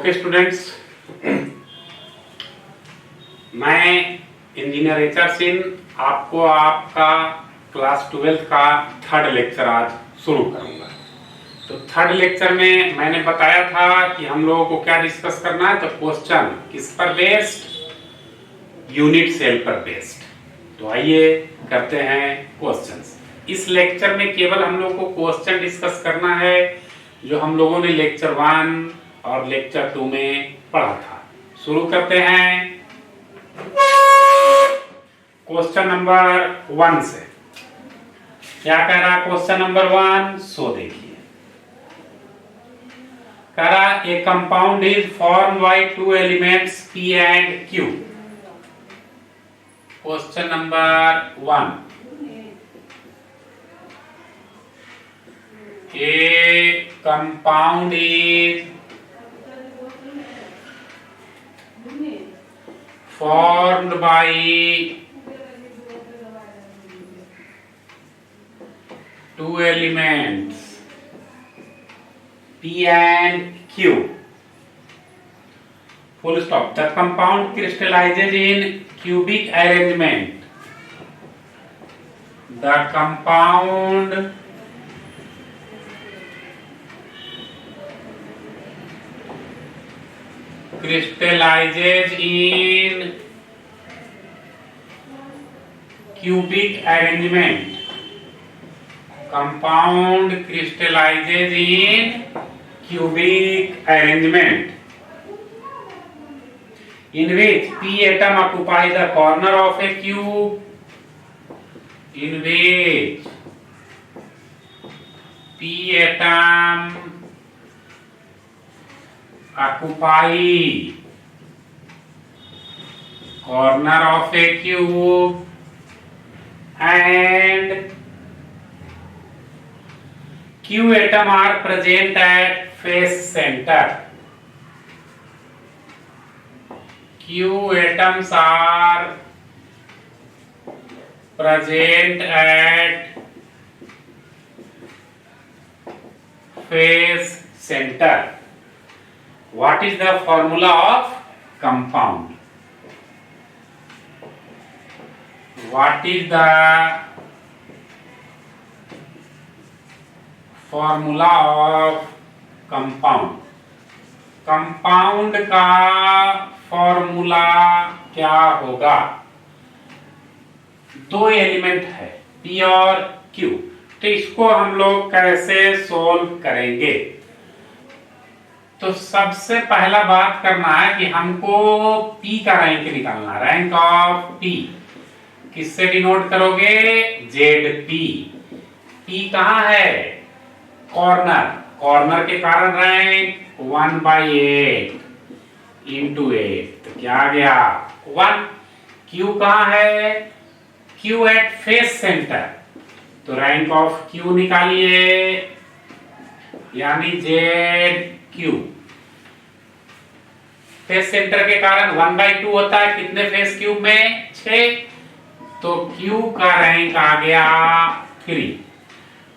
Okay students, मैं engineer HR Singh आपको आपका क्लास 12 का थर्ड लेक्चर आज शुरू करूंगा। तो थर्ड लेक्चर में मैंने बताया था कि हम लोगों को क्या डिस्कस करना है। तो क्वेश्चन किस पर बेस्ड? यूनिट सेल पर बेस्ड। तो आइए करते हैं क्वेश्चंस। इस लेक्चर में केवल हम लोग को क्वेश्चन डिस्कस करना है जो हम लोगों ने लेक्चर 1 और लेक्चर 2 में पढ़ा था। शुरू करते हैं क्वेश्चन नंबर 1 से। क्या कह रहा क्वेश्चन नंबर 1? सो देखिए, कह रहा ए compound is form by two elements P and Q। Question number 1, a compound is formed by two elements P and Q. Full stop. The compound crystallizes in cubic arrangement. The compound crystallizes in cubic arrangement. Compound crystallizes in cubic arrangement in which P atom occupy the corner of a cube. In which P atom occupy corner of a cube and Q atom are present at face center. Q atoms are present at face center. What is the formula of compound? What is the formula of compound? Compound का formula क्या होगा? दो element है P और Q। तो इसको हम लोग कैसे सोल्व करेंगे? तो सबसे पहला बात करना है कि हमको P का रैंक निकालना। रैंक ऑफ P किससे डिनोट करोगे? ZP। P कहाँ है? कॉर्नर। कॉर्नर के कारण रैंक 1/8 इंटू 8। तो क्या आ गया? 1। Q कहाँ है? Q at face centre. तो रैंक ऑफ Q निकालिए, यानी ZQ। फेस सेंटर के कारण 1/2 होता है कितने फेस क्यूब में? 6। तो Q का रैंक आ गया 3।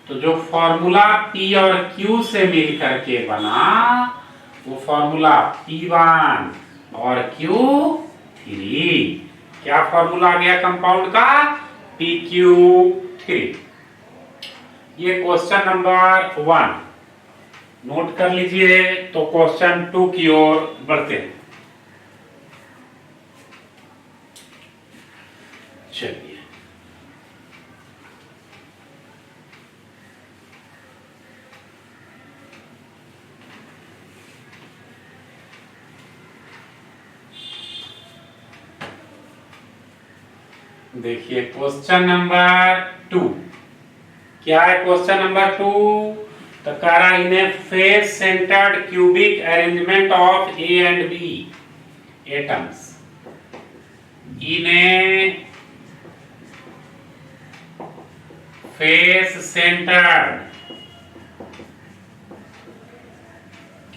तो जो फॉर्मूला P और Q से मिल करके बना वो फॉर्मूला P1 और Q3। क्या फॉर्मूला आ गया कंपाउंड का? PQ3। ये क्वेश्चन नंबर 1 नोट कर लीजिए। तो क्वेश्चन 2 की ओर बढ़ते हैं। चलिए, देखिए क्वेश्चन नंबर 2। क्या है क्वेश्चन नंबर 2? तो कह रहा in a face centred cubic arrangement of A and B atoms in a face centred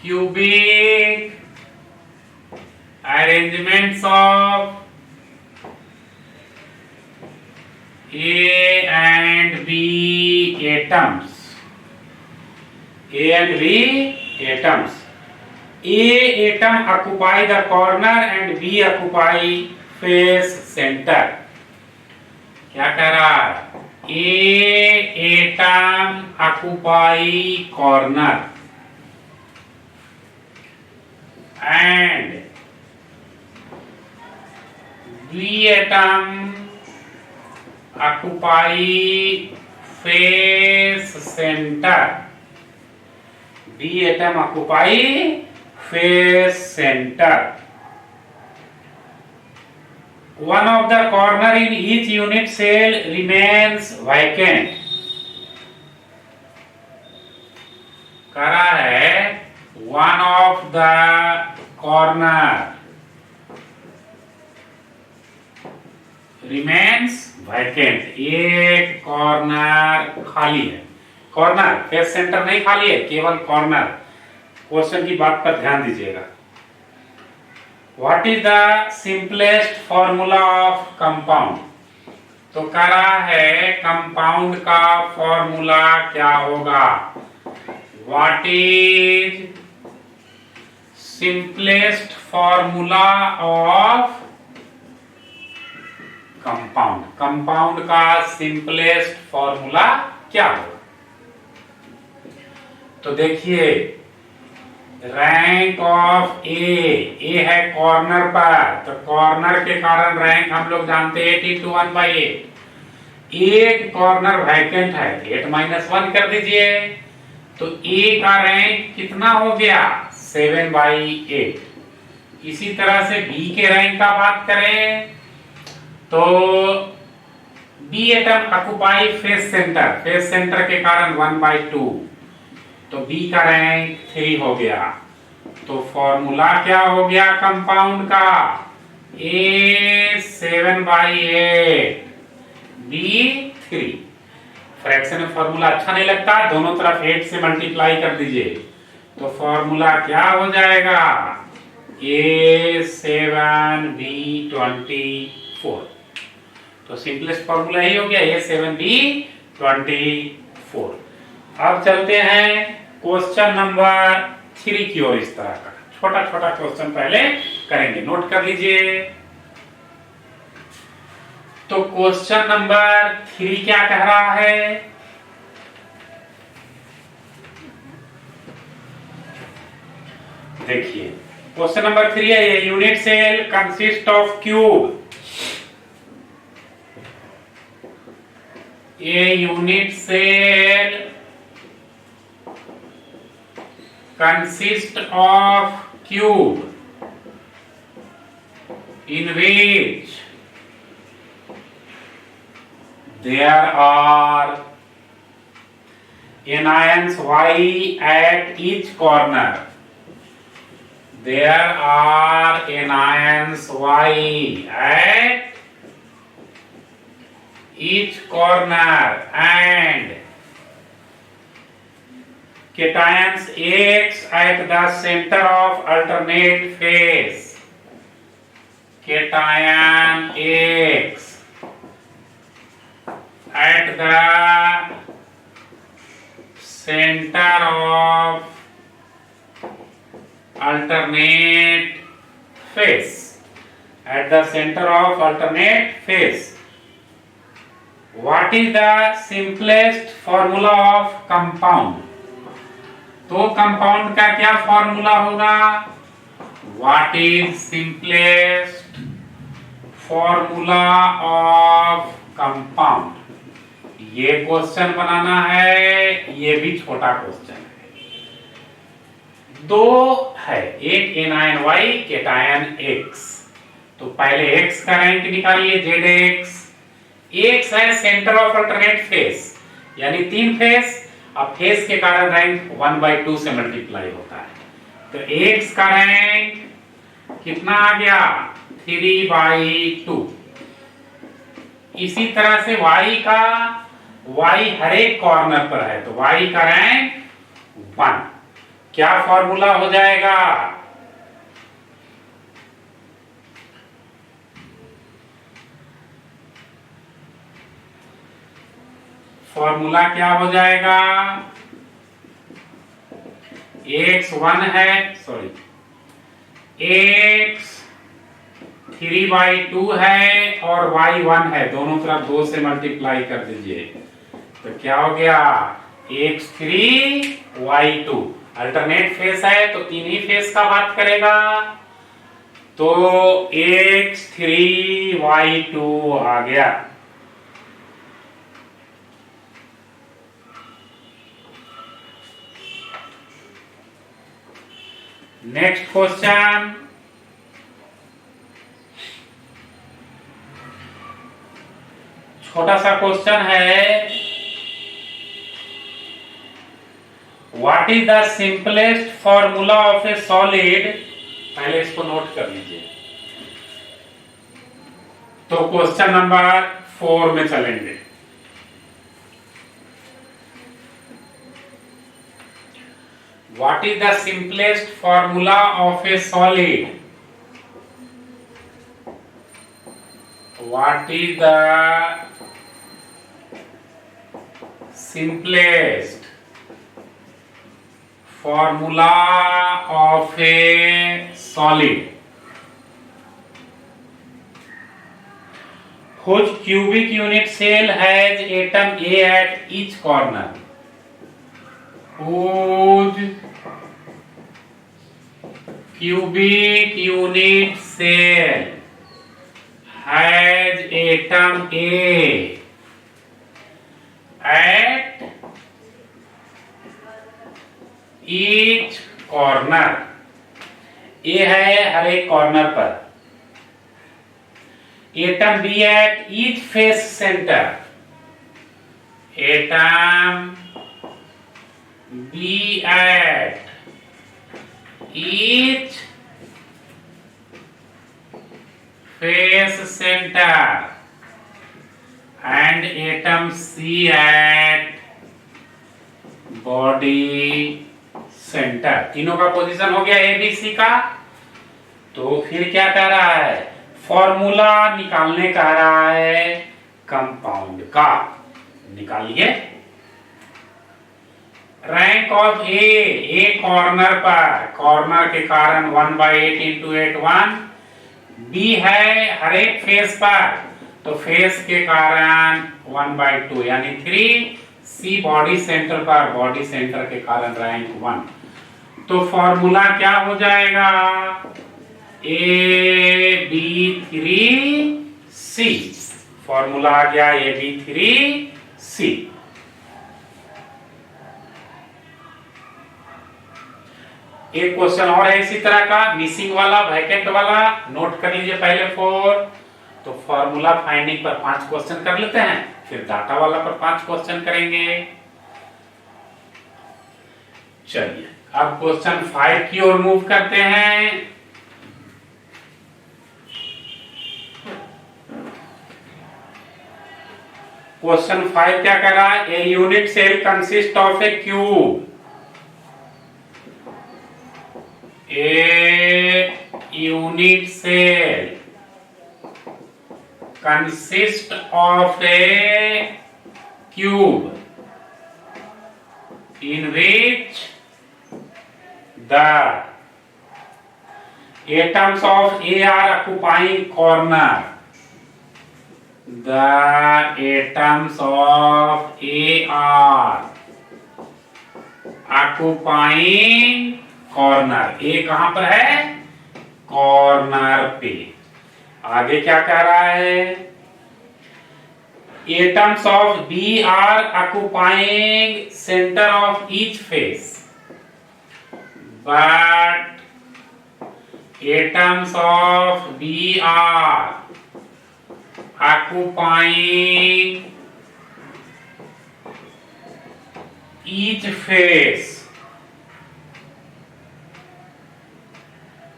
cubic arrangements of A and B atoms. A and B atoms. A atom occupy the corner and B occupy face center. क्या कह रहा है? A atom occupy corner and B atom occupy face center. B atom occupy face center. One of the corner in each unit cell remains vacant. करा है one of the corner remains vacant. एक corner खाली है. Corner face centre नहीं खाली है, केवल corner. Question की बात पर ध्यान दीजिएगा. What is the simplest formula of compound? तो कह रहा है कंपाउंड का फॉर्मूला क्या होगा? What is simplest formula of compound? Compound का सिंपलेस्ट फॉर्मूला क्या होगा? तो देखिए, रैंक ऑफ ए है कॉर्नर पर, तो कॉर्नर के कारण रैंक हम लोग जानते हैं 8 into 1/8. एक कॉर्नर वैकेंट है, 8 - 1 कर दीजिए, तो ए का रैंक कितना हो गया? 7/8. इसी तरह से बी के रैंक का बात करें तो B atom occupy face centre, face centre के कारण 1/2, तो बी का रैंक 3 हो गया. तो फॉर्मूला क्या हो गया कंपाउंड का? A 7/8, B 3. फ्रैक्शन में फॉर्मूला अच्छा नहीं लगता, दोनों तरफ 8 से मल्टीप्लाई कर दीजिए, तो फॉर्मूला क्या हो जाएगा? A 7 B 24. तो सिंपलेस्ट फॉर्मूला ही हो गया A 7 B 24. अब चलते हैं क्वेश्चन नंबर 3 की ओर. इस तरह का छोटा छोटा क्वेश्चन पहले करेंगे, नोट कर लीजिए. तो क्वेश्चन नंबर 3 क्या कह रहा है? देखिए, क्वेश्चन नंबर 3 है, ये unit cell consist of cube. ये unit cell consist of cube in which there are anions Y at each corner. There are anions Y at each corner and cations X at the center of alternate phase. Cation X at the center of alternate phase. At the center of alternate phase. What is the simplest formula of compound? तो compound का क्या formula होगा? What is simplest formula of compound? ये question बनाना है, ये भी छोटा question है. दो है, एक एनायन Y, केटायन X. तो पहले X का रैंक निकालिए, ZX. X है सेंटर ऑफ अल्टरनेट फेस, यानी 3 फेस. अब फेस के कारण रैंक 1/2 से मल्टीप्लाई होता है, तो X का रैंक कितना आ गया? 3/2. इसी तरह से Y का, Y हर एक कॉर्नर पर है, तो Y का रैंक 1. क्या फॉर्मूला हो जाएगा? फॉर्मूला क्या हो जाएगा? X 1 है, सॉरी x 3/2 है और y 1 है, दोनों तरफ 2 से मल्टीप्लाई कर दीजिए तो क्या हो गया x3 y2। अल्टरनेट फेस है तो तीन ही फेस का बात करेगा, तो x3 y2 आ गया। नेक्स्ट क्वेश्चन, छोटा सा क्वेश्चन है, what is the simplest formula of A solid. पहले इसको नोट कर लीजिए। तो क्वेश्चन नंबर 4 में चलेंगे। What is the simplest formula of a solid? What is the simplest formula of a solid? Whose cubic unit cell has atom A at each corner? Whose cubic unit cell has atom A at each corner? A है हर एक corner पर, atom B at each face center, atom B at each face center and atom C at body center। तीनों का position हो गया A B C का। तो फिर क्या कह रहा है, फॉर्मूला निकालने कह रहा है कंपाउंड का। निकालिए। रैंक ऑफ ए कॉर्नर पर, कॉर्नर के कारण 1/8 इंटू 8 1। बी है हर एक फेस पर, तो फेस के कारण 1/2 यानी 3। सी बॉडी सेंटर पर, बॉडी सेंटर के कारण रैंक 1। तो फॉर्मूला क्या हो जाएगा, AB3C। फॉर्मूला आ गया AB3C। एक क्वेश्चन और है इसी तरह का, मिसिंग वाला, वैकेंट वाला, नोट कर लीजिए पहले 4। तो फॉर्मूला फाइंडिंग पर 5 क्वेश्चन कर लेते हैं, फिर डाटा वाला पर 5 क्वेश्चन करेंगे। चलिए अब क्वेश्चन 5 की ओर मूव करते हैं। क्वेश्चन 5 क्या कर रहा है, a unit cell consist of a cube. A unit cell consists of a cube in which the atoms of A are occupying corner. The atoms of A are occupying corner. A कहां पर है, corner पे। आगे क्या कह रहा है, atoms of B are occupying centre of each face, but atoms of B are occupying each face,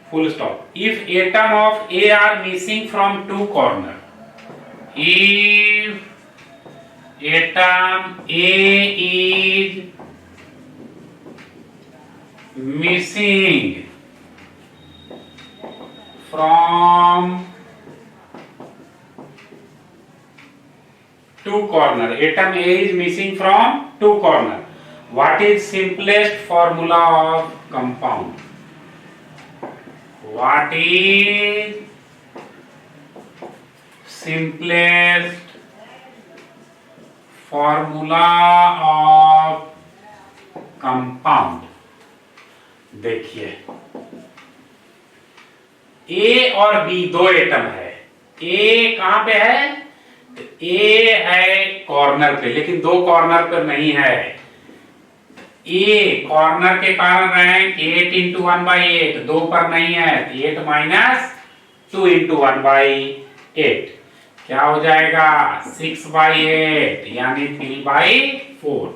full stop. If atom of A are missing from 2 corner, if atom A is missing from 2 corner, atom A is missing from 2 corner, what is simplest formula of compound? What is simplest formula of compound. देखिए ए और B दो atom है। ए कहां पे है? तो ए है corner पे, लेकिन दो कॉर्नर पर नहीं है। ए कॉर्नर के कारण रैंक 8 इंटू 1/8, दो पर नहीं है। 8 माइनस 2 इंटू 1/8 क्या हो जाएगा? 6/8 यानी 3/4।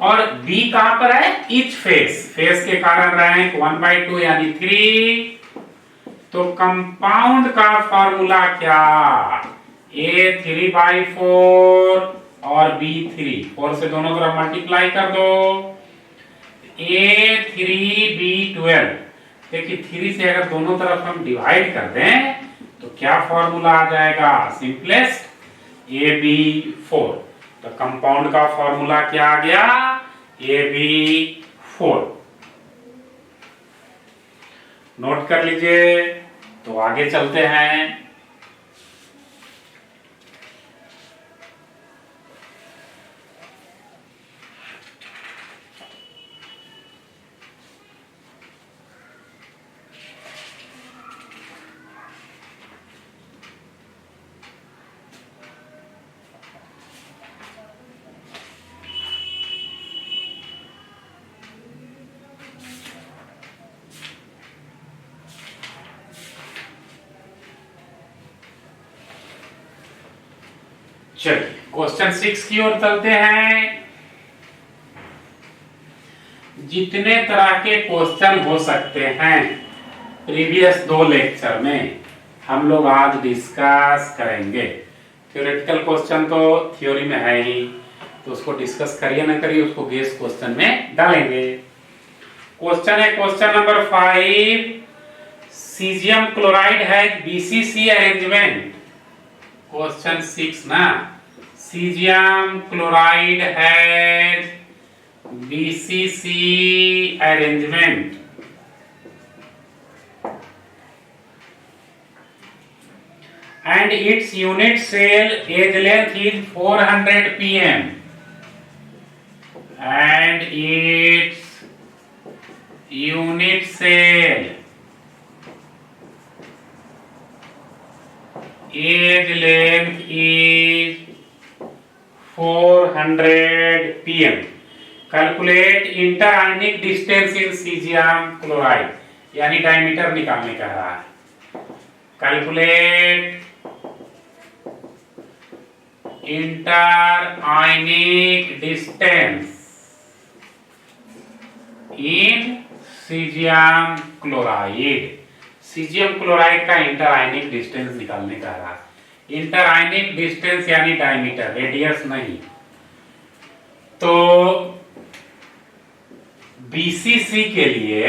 और बी कहां पर है? ईच फेस, फेस के कारण रैंक 1/2 यानी 3। तो कंपाउंड का फॉर्मूला क्या? ए 3/4 और बी 3, 4 से दोनों तरफ मल्टीप्लाई कर दो। ए 3 बी 12। देखिए 3 से अगर दोनों तरफ हम डिवाइड कर दें तो क्या फॉर्मूला आ जाएगा? Simplest A B 4। तो कंपाउंड का फॉर्मूला क्या आ गया? ए बी 4। नोट कर लीजिए। तो आगे चलते हैं। चलिए क्वेश्चन 6 की ओर चलते हैं। जितने तरह के क्वेश्चन हो सकते हैं प्रीवियस 2 लेक्चर में हम लोग आज डिस्कस करेंगे। थ्योरेटिकल क्वेश्चन तो थ्योरी में है ही, तो उसको डिस्कस करिए ना करिए, उसको गेस क्वेश्चन में डालेंगे। क्वेश्चन है क्वेश्चन नंबर 5, सीजियम क्लोराइड है बीसीसी अरेंजमेंट। क्वेश्चन 6 ना, caesium chloride has BCC arrangement and its unit cell edge length is 400 pm and its unit cell edge length is 400 pm. Calculate inter ionic distance in caesium chloride, यानी diameter निकालने का रहा है। Calculate inter ionic distance in caesium chloride. Caesium chloride का inter आयनिक distance निकालने का रहा। Inter आयनिक distance यानी डायमीटर, रेडियस नहीं। तो बीसीसी के लिए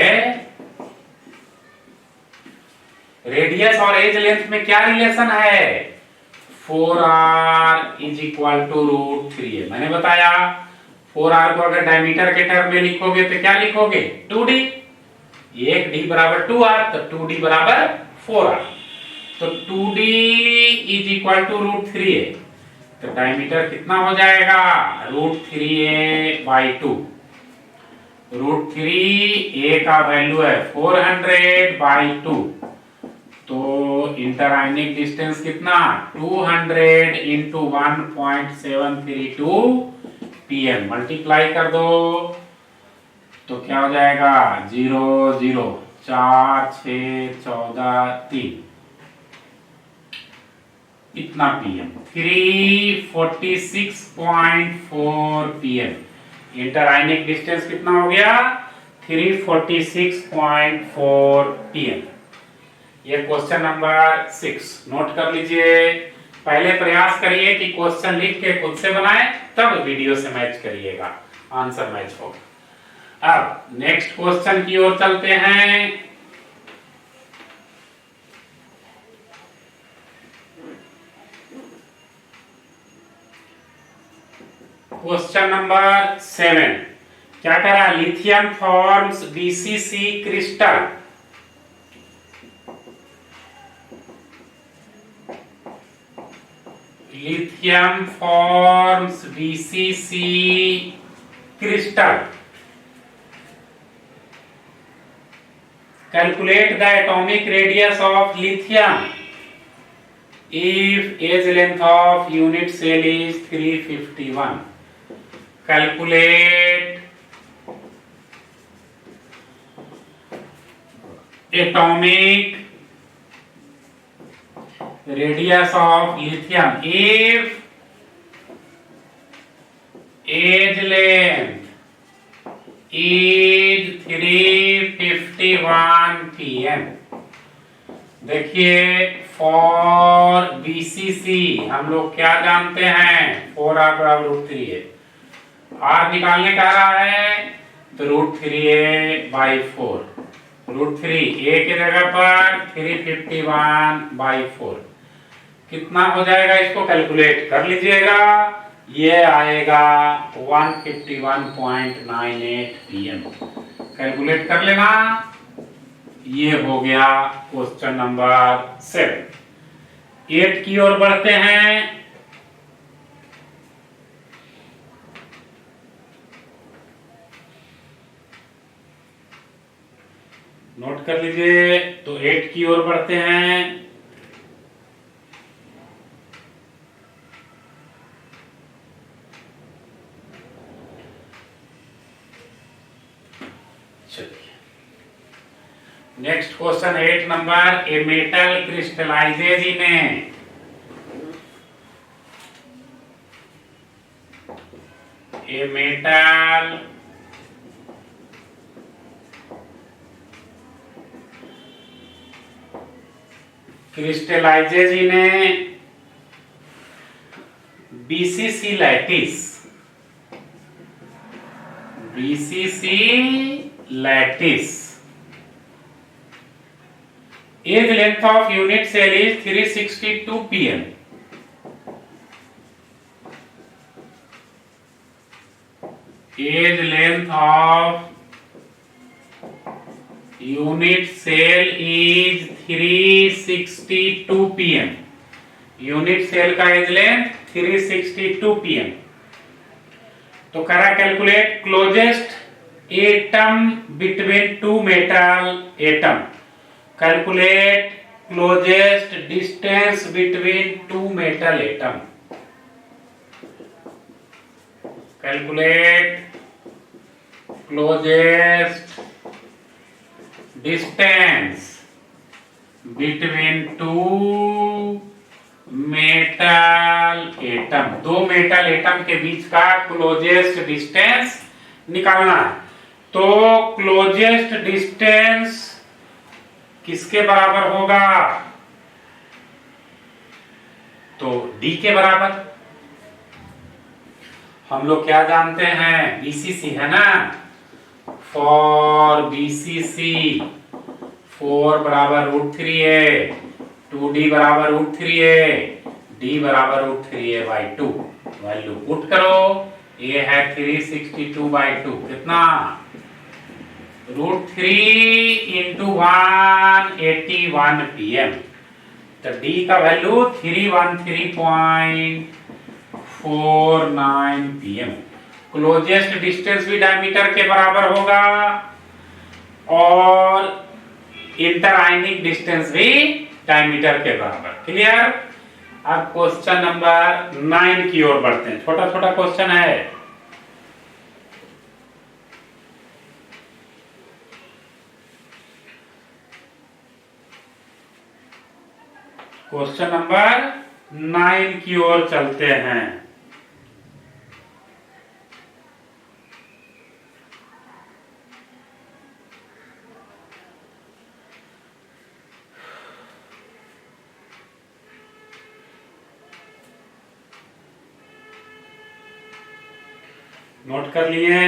रेडियस और एज लेंथ में क्या रिलेशन है? 4r is equal to √3। मैंने बताया 4r को अगर डायमीटर के टर्म में लिखोगे तो क्या लिखोगे? 2d। 1d बराबर 2r, तो 2d बराबर 4r। तो 2d इज इक्वल टू √3 है। तो डायमीटर कितना हो जाएगा? √3a/2। √3 a का वैल्यू है 400/2। तो इंटर आयनिक डिस्टेंस कितना? 200 इंटू 1.732 pm। मल्टीप्लाई कर दो तो क्या हो जाएगा? 0 0 4 6 14 3 इतना pm, 346.4 pm। इंटर आयनिक डिस्टेंस कितना हो गया? 346.4 pm। ये क्वेश्चन नंबर 6 नोट कर लीजिए। पहले प्रयास करिए कि क्वेश्चन लिख के खुद से बनाएं, तब वीडियो से मैच करिएगा, आंसर मैच होगा। अब नेक्स्ट क्वेश्चन की ओर चलते हैं। क्वेश्चन नंबर 7 क्या कह रहा है? Lithium forms BCC crystal lithium forms BCC crystal. Calculate the atomic radius of lithium if age length of unit cell is 351. Calculate atomic radius of lithium if age length is 351 pm. देखिए for BCC हम लोग क्या जानते हैं, 4r बराबर √3 है। r निकालने का रहा है तो √3a/4, √3 a की जगह पर 351/4 कितना हो जाएगा, इसको कैलकुलेट कर लीजिएगा। ये आएगा 151.98 pm। कैलकुलेट कर लेना। ये हो गया क्वेश्चन नंबर 7। 8 की ओर बढ़ते हैं। नोट कर लीजिए। तो 8 की ओर बढ़ते हैं। Next question 8 number, a metal crystallises in a metal crystallizes in a BCC lattice. BCC lattice. Age length of unit cell is 362 pm. Age length of unit cell is 362 pm. Unit cell का edge length 362 pm। तो करा calculate closest atom between two metal atom. Calculate closest distance between two metal atom. Calculate closest distance between two metal atom. दो metal atom के बीच का closest distance निकालना है। तो क्लोजेस्ट डिस्टेंस किसके बराबर होगा, तो D के बराबर। हम लोग क्या जानते हैं, BCC है ना। फॉर BCC 4 बराबर √3 है, 2D बराबर √3 है, D बराबर √3a/2। वैल्यू पुट करो। ये है 362/2 कितना, √3 × 181 pm। तो D का वैल्यू 313.49 pm। क्लोजेस्ट डिस्टेंस भी डायमीटर के बराबर होगा और इंटर आयनिक डिस्टेंस भी डायमीटर के बराबर। क्लियर। अब क्वेश्चन नंबर 9 की ओर बढ़ते हैं। छोटा छोटा क्वेश्चन है। क्वेश्चन नंबर 9 की ओर चलते हैं। नोट कर लिए।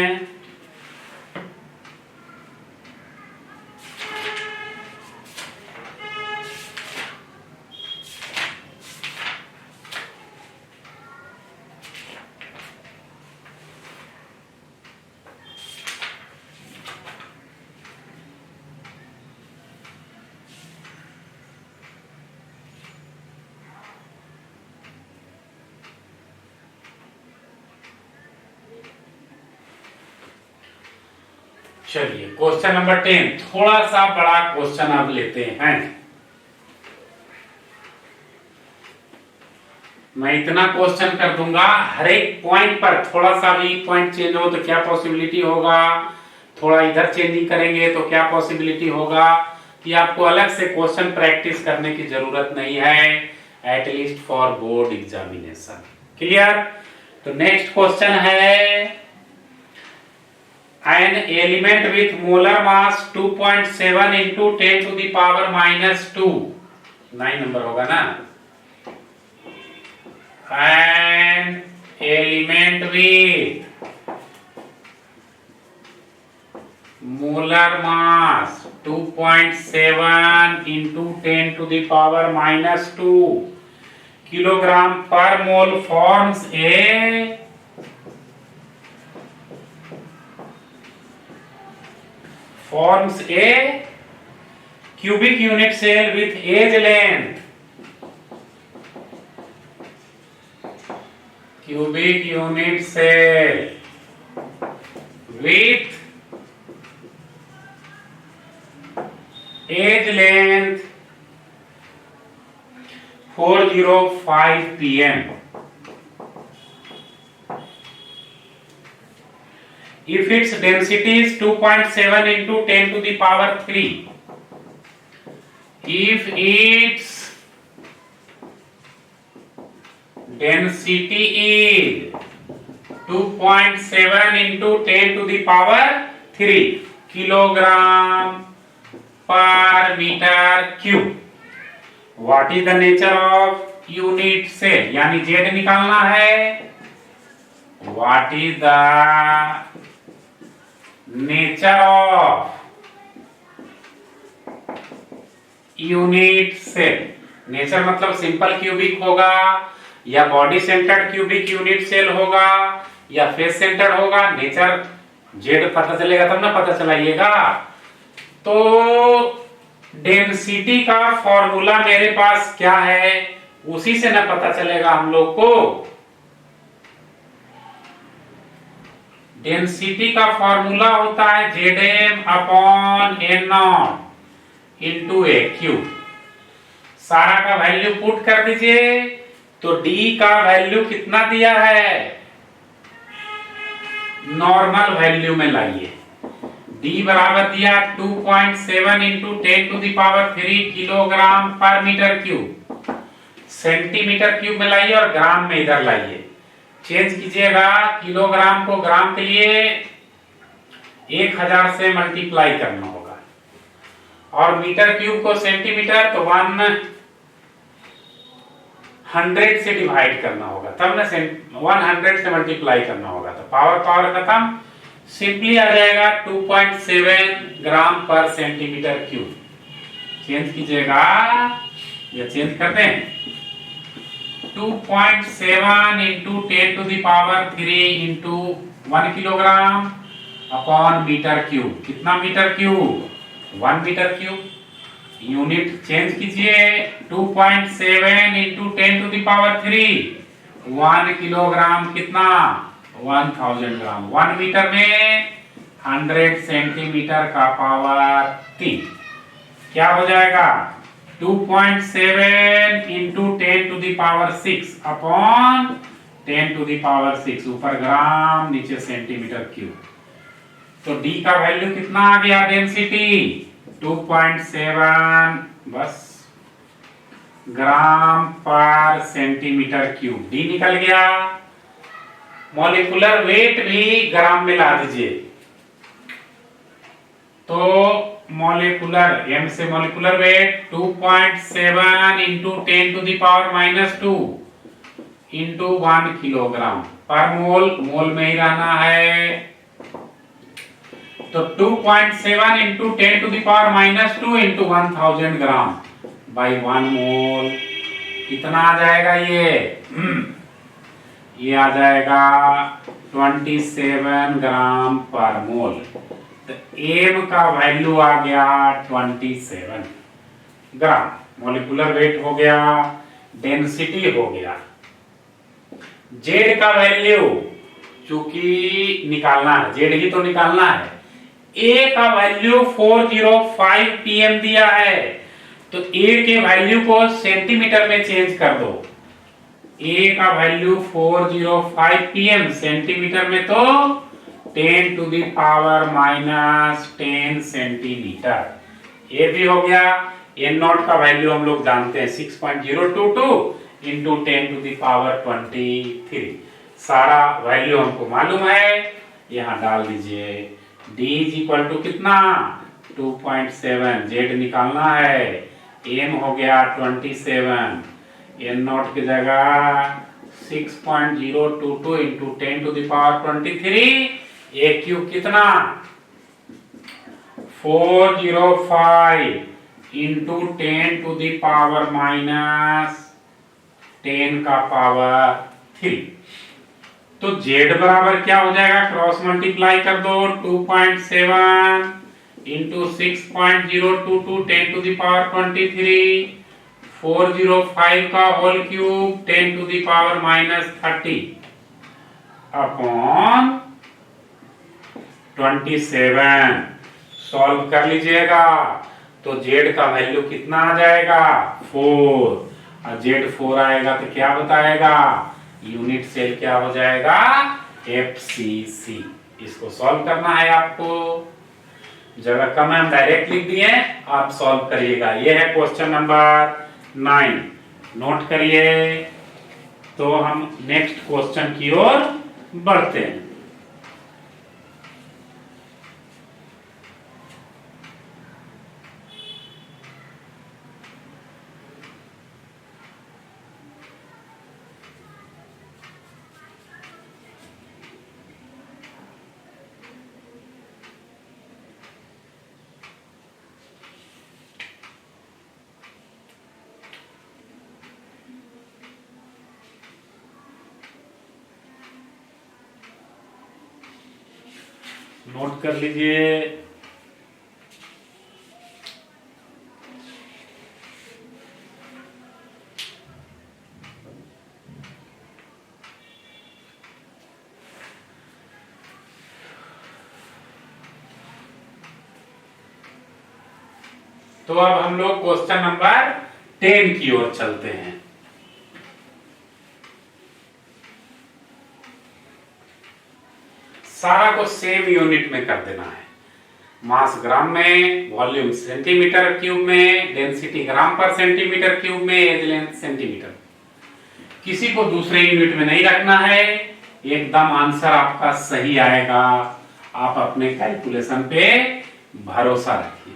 चलिए क्वेश्चन नंबर 10, थोड़ा सा बड़ा क्वेश्चन अब लेते हैं। मैं इतना क्वेश्चन कर दूंगा, हर एक पॉइंट पर थोड़ा सा भी पॉइंट चेंज हो तो क्या पॉसिबिलिटी होगा, थोड़ा इधर चेंजिंग करेंगे तो क्या पॉसिबिलिटी होगा, कि आपको अलग से क्वेश्चन प्रैक्टिस करने की जरूरत नहीं है, at least for board examination. Clear? तो नेक्स्ट क्वेश्चन है, an element with molar mass 2.7 into 10 to the power minus 2, 9 number होगा ना। an element with molar mass 2.7 into 10 to the power minus 2 kilogram per mole forms a cubic unit cell with edge length, cubic unit cell with edge length 405 pm. If its density is 2.7 into 10 to the power 3, if its density is 2.7 into 10 to the power 3 kilogram per meter cube, what is the nature of unit cell? यानी Z निकालना है। What is the nature of unit cell? Nature मतलब simple cubic होगा, या body centred cubic unit cell होगा, या face centre होगा। Nature Z पता चलेगा तब ना पता चलाइएगा। तो डेंसिटी का फॉर्मूला मेरे पास क्या है, उसी से ना पता चलेगा हम लोग को। डेंसिटी का फॉर्मूला होता है Zm अपॉन n0 इंटू ए क्यूब। सारा का वैल्यू पुट कर दीजिए, तो D का वैल्यू कितना दिया है, नॉर्मल वैल्यू में लाइए। D बराबर दिया 2.7 into 10 to the power 3 kilogram पर मीटर क्यूब। सेंटीमीटर क्यूब में लाइए और ग्राम में इधर लाइए, चेंज कीजिएगा। किलोग्राम को ग्राम के लिए 1000 से मल्टीप्लाई करना होगा, और मीटर क्यूब को सेंटीमीटर तो 100 से डिवाइड करना होगा, तब ना 100 से मल्टीप्लाई करना होगा। तो पावर खत्म, सिंपली आ जाएगा 2.7 ग्राम पर सेंटीमीटर क्यूब। चेंज कीजिएगा, या चेंज कर दें, 2.7 into 10 to the power 3 into 1 kilogram upon metre cube. कितना metre cube, 1 metre cube. Unit change कीजिए, 2.7 into 10 to the power 3 1 kilogram कितना, 1000 ग्राम। 1 मीटर में 100 सेंटीमीटर का पावर 3 क्या हो जाएगा, 2.7 into 10 to the power 6 upon 10 to the power 6, ऊपर gram नीचे सेंटीमीटर क्यूब। तो D का वैल्यू कितना आ गया, डेंसिटी 2.7 बस ग्राम पर सेंटीमीटर क्यूब। D निकल गया। मॉलिक्यूलर वेट भी ग्राम में ला दीजिए, तो मॉलिक्यूलर m से molecular weight 2.7 into 10 to the power -2 into 1 kilogram पर मोल, मोल में ही रहना है। तो 2.7 into 10 to the power -2 into 1000 gram by 1 mole. कितना आ जाएगा ये आ जाएगा 27 ग्राम पर मोल। तो m का वैल्यू आ गया 27 ग्राम। मॉलिक्यूलर वेट हो गया, डेंसिटी हो गया। Z का वैल्यू चूंकि निकालना है, Z ही तो निकालना है, ए का वैल्यू 405 pm दिया है, तो ए के वैल्यू को सेंटीमीटर में चेंज कर दो। ए का वैल्यू 405 pm, सेंटीमीटर में तो 10 टू द पावर -10 सेंटीमीटर। ये भी हो गया। एन नॉट का वैल्यू हम लोग जानते हैं 6.022 इंटू 10 टू द पावर 23। सारा वैल्यू हमको मालूम है, यहां डाल दीजिए। d इज इक्वल टू कितना 2.7, z निकालना है, m हो गया 27, n नॉट की जगह 6.022 into 10 to the power 23, a cube कितना 405 इंटू 10 टू द पावर -10 का पावर 3। तो z बराबर क्या हो जाएगा, क्रॉस मल्टीप्लाई कर दो, 2.7 इंटू 6.022 10 टू द पावर 23, 405 का whole cube 10 to the power -30 upon 27। Solve कर लीजिएगा तो z का वैल्यू कितना आ जाएगा 4, और z 4 आएगा तो क्या बताएगा, यूनिट सेल क्या हो जाएगा FCC। इसको सॉल्व करना है आपको, जगह कम है हम डायरेक्ट लिख दिए, आप सॉल्व करिएगा। ये है क्वेश्चन नंबर 9, नोट करिए। तो हम नेक्स्ट क्वेश्चन की ओर बढ़ते हैं। नोट कर लीजिए। तो अब हम लोग क्वेश्चन नंबर 10 की ओर चलते हैं। सारा को सेम यूनिट में कर देना है, मास ग्राम में, वॉल्यूम सेंटीमीटर क्यूब में, डेंसिटी ग्राम पर सेंटीमीटर क्यूब में, एज लेंथ सेंटीमीटर। किसी को दूसरे यूनिट में नहीं रखना है, एकदम आंसर आपका सही आएगा। आप अपने कैलकुलेशन पे भरोसा रखिए।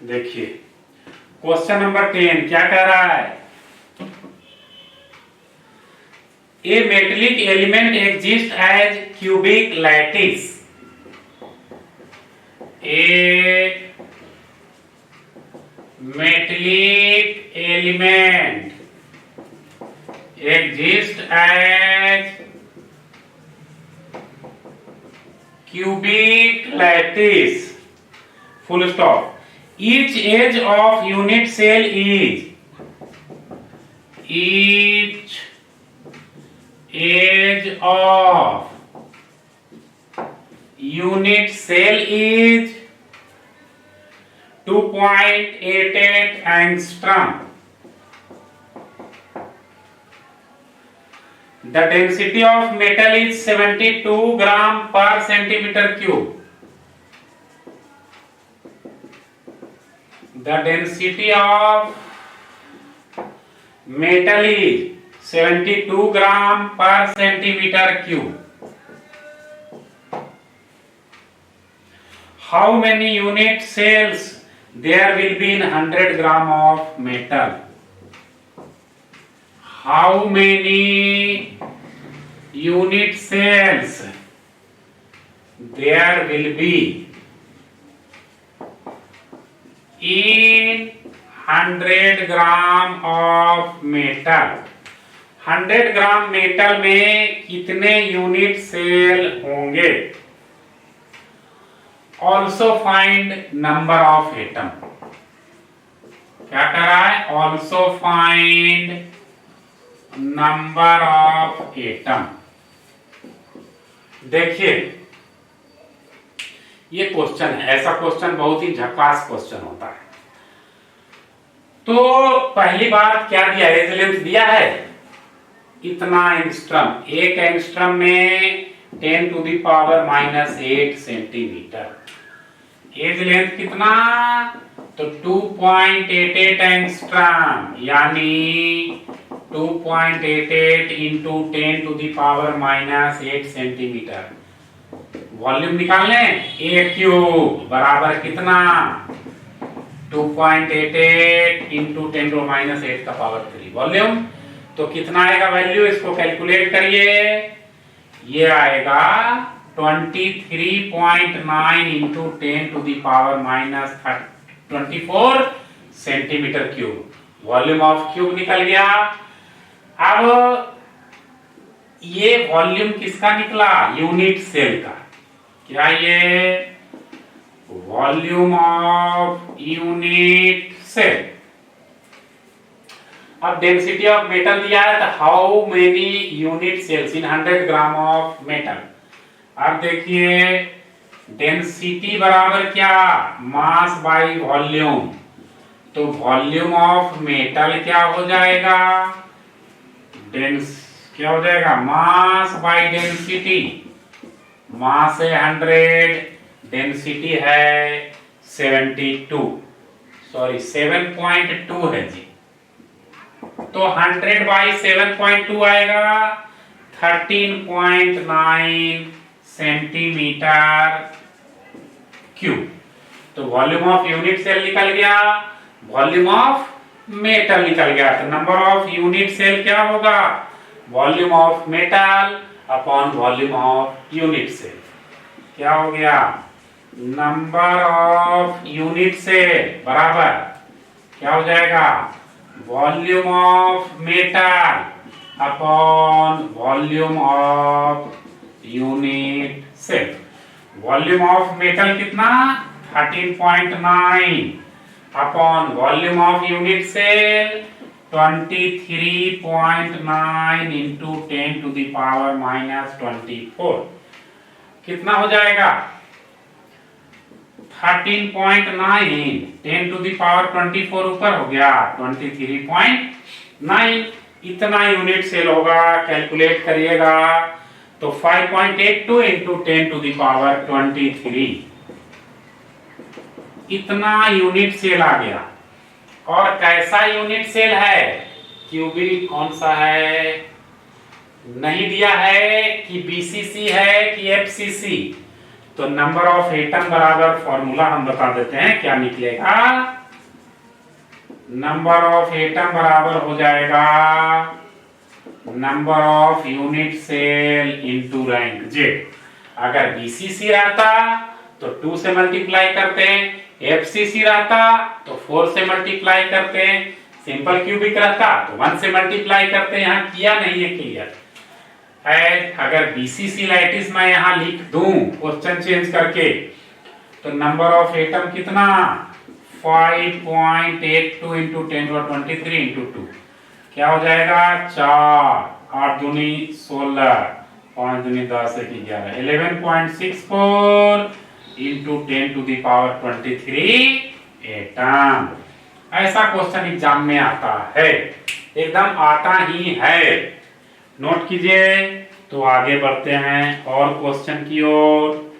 देखिए क्वेश्चन नंबर 10 क्या कह रहा है, A metallic element exists as cubic lattice. A metallic element exists as cubic lattice. Full stop. Each edge of unit cell is edge of unit cell is 2.88 angstrom. The density of metal is 72 gram per centimeter cube. The density of metal is 72 gram per centimeter cube. How many unit cells there will be in 100 gram of metal? How many unit cells there will be in 100 gram of metal? 100 gram metal में कितने unit cell होंगे? Also find number of atom. क्या कर रहा है, also find number of atom. देखिए ये question है, ऐसा क्वेश्चन बहुत ही झकास क्वेश्चन होता है। तो पहली बात क्या दिया, एज लेंथ दिया है इतना एंगस्ट्रम, एक एंगस्ट्रम में 10 to the power -8 centimetre. Edge length कितना, तो 2.88 एंगस्ट्रम, यानी 2.88 into 10 to the power -8 centimetre. Volume निकाल लें, ए क्यूब बराबर कितना, 2.88 इंटू 10 टू -8 का पावर 3 वॉल्यूम। तो कितना आएगा वैल्यू, इसको कैलकुलेट करिए। ये आएगा 23.9 into 10 to the power -24 centimetre cube. Volume of cube निकल गया। अब ये वॉल्यूम किसका निकला, यूनिट सेल का। क्या ये वॉल्यूम ऑफ यूनिट सेल। अब डेंसिटी ऑफ मेटल दिया है, तो how many unit cells in 100 gram of metal. अब देखिए डेंसिटी बराबर क्या, मास बाई वॉल्यूम। तो वॉल्यूम ऑफ मेटल क्या हो जाएगा, क्या हो जाएगा, मास बाई डेंसिटी। मास है 100, डेंसिटी है 72, सॉरी 7.2 है जी। तो 100 बाई 7.2 आएगा 13.9 सेंटीमीटर क्यूब। तो वॉल्यूम ऑफ यूनिट सेल निकल गया, वॉल्यूम ऑफ मेटल निकल गया। तो नंबर ऑफ यूनिट सेल क्या होगा, volume of metal upon volume of unit cell. क्या हो गया, नंबर ऑफ यूनिट सेल बराबर क्या हो जाएगा, volume of metal upon volume of unit cell. Volume of metal कितना, 13.9 upon volume of unit cell 23.9 into 10 to the power -24। कितना हो जाएगा, 13.9 10 टू द पावर 24 ऊपर हो गया 23.9। इतना यूनिट सेल होगा, कैलकुलेट करिएगा। तो 5.82 इंटू 10 टू द पावर 23, इतना यूनिट सेल आ गया। और कैसा यूनिट सेल है, क्यूबिक कौन सा है, नहीं दिया है कि बीसीसी है कि एफसीसी। तो नंबर ऑफ एटम बराबर फॉर्मूला हम बता देते हैं क्या निकलेगा। नंबर ऑफ एटम बराबर हो जाएगा number of unit cell into rank Z. अगर बीसीसी रहता तो 2 से मल्टीप्लाई करते हैं, एफसीसी रहता तो 4 से मल्टीप्लाई करते हैं, सिंपल क्यूबिक रहता तो 1 से मल्टीप्लाई करते हैं। यहां किया नहीं है क्लियर। अगर बीसीसी लाइटिस मैं यहां लिख दूं क्वेश्चन चेंज करके, तो नंबर ऑफ एटम कितना, 5.82 इंटू 10 टू 23 इंटू 2 क्या हो जाएगा, 4, 8 दूनी 16, 5 दूनी 10, 1 11, 11.64 into 10 to the power 23 atom. ऐसा क्वेश्चन एग्जाम में आता है, एकदम आता ही है। नोट कीजिए। तो आगे बढ़ते हैं और क्वेश्चन की ओर।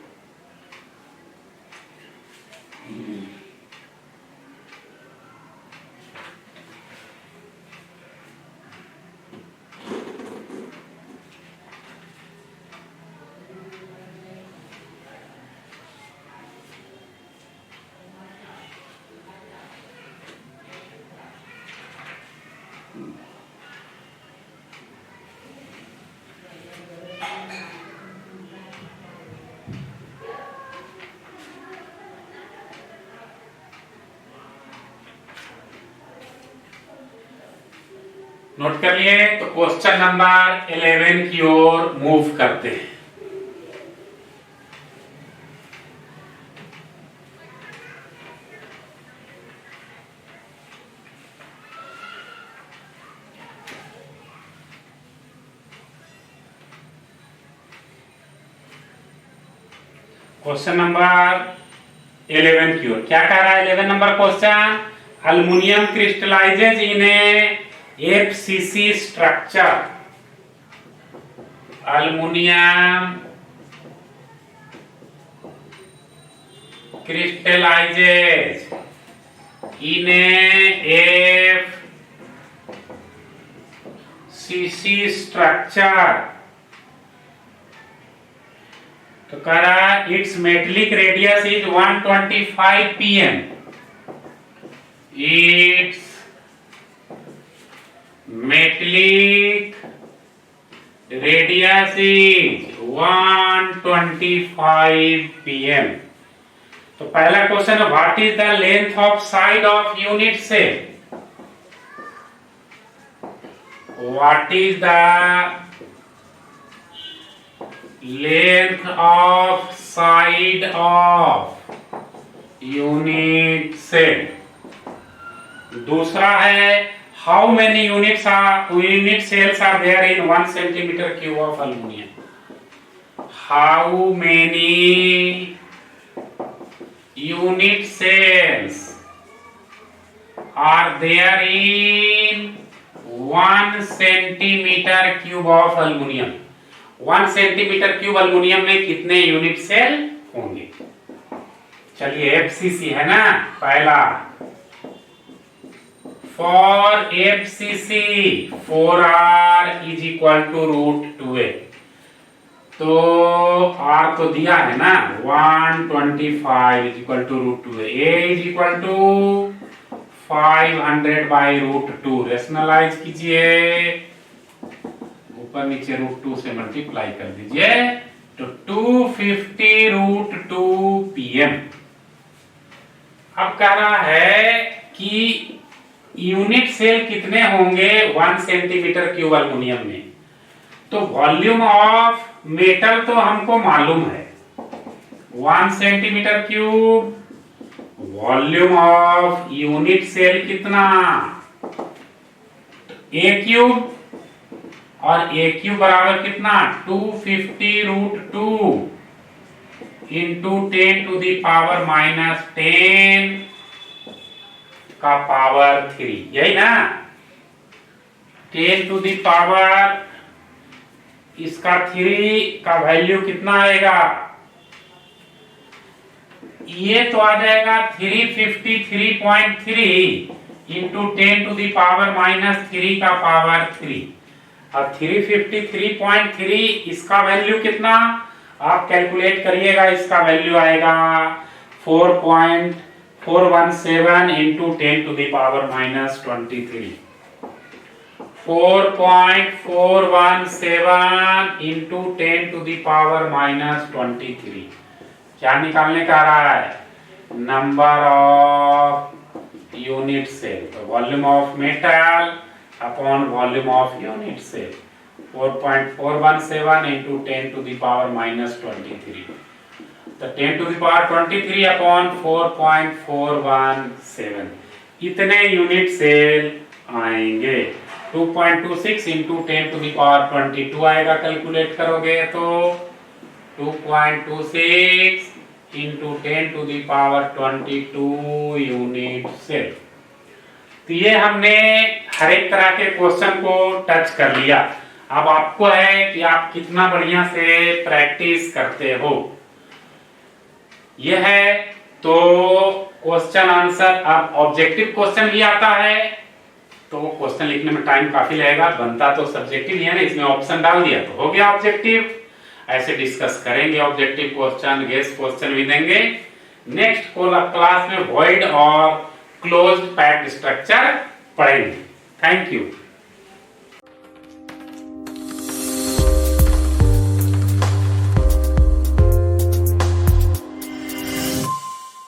नोट कर लिए। तो क्वेश्चन नंबर 11 की ओर मूव करते हैं। क्वेश्चन नंबर 11 की ओर क्या कह रहा है 11 number question, aluminium crystallises in a FCC structure, अल्युमिनियम crystallizes in a FCC structure। तो कह रहा है its metallic radius is 125 pm, its metallic radius is 125 pm। तो पहला क्वेश्चन है what is the length of side of unit cell, what is the length of side of unit cell. दूसरा है how many unit cells are there in 1 centimetre cube of aluminium, how many unit cells are there in 1 centimeter cube of aluminum, 1 centimetre cube aluminium में कितने unit cell होंगे। चलिए FCC है ना पहला, for FCC 4r is equal to √2a, तो r तो दिया है ना 125 is equal to √2a, a is equal to 500/√2, rationalise कीजिए, ऊपर नीचे √2 से मल्टीप्लाई कर दीजिए तो 250√2 pm। अब कह रहा है कि यूनिट सेल कितने होंगे 1 सेंटीमीटर क्यूब अल्युमिनियम में, तो वॉल्यूम ऑफ मेटल तो हमको मालूम है 1 centimetre cube, volume of unit cell कितना ए क्यूब, और ए क्यूब बराबर कितना 250√2 इंटू 10 टू दी पावर -10 का पावर 3, यही ना 10 टू दी पावर, इसका 3 का वैल्यू कितना आएगा, ये तो आ जाएगा 353.3 इंटू 10 टू दी पावर -3 का पावर 3, और 353.3 इसका वैल्यू कितना आप कैलकुलेट करिएगा, इसका वैल्यू आएगा 4.417 into 10 to the power -23, 4.417 into 10 to the power -23। क्या निकालने का रहा है, नंबर ऑफ यूनिट सेल, तो volume of metal upon volume of unit cell, 4.417 into 10 to the power -23, तो 10 टू दी पावर 23 अपॉन 4.417, इतने यूनिट सेल आएंगे। 2.26 इंटू 10 टू दी पावर 22 आएगा, कैलकुलेट करोगे तो 2.26 into 10 to the power 22 unit cell. तो ये हमने हर एक तरह के क्वेश्चन को टच कर लिया। अब आपको है कि आप कितना बढ़िया से प्रैक्टिस करते हो, यह है तो क्वेश्चन आंसर। अब ऑब्जेक्टिव क्वेश्चन भी आता है तो क्वेश्चन लिखने में टाइम काफी लगेगा, बनता तो सब्जेक्टिव ही है ना, इसमें ऑप्शन डाल दिया तो हो गया ऑब्जेक्टिव। ऐसे डिस्कस करेंगे ऑब्जेक्टिव क्वेश्चन, गेस क्वेश्चन भी देंगे। नेक्स्ट क्लास में वॉइड और क्लोज्ड पैक्ड स्ट्रक्चर पढ़ेंगे। Thank you.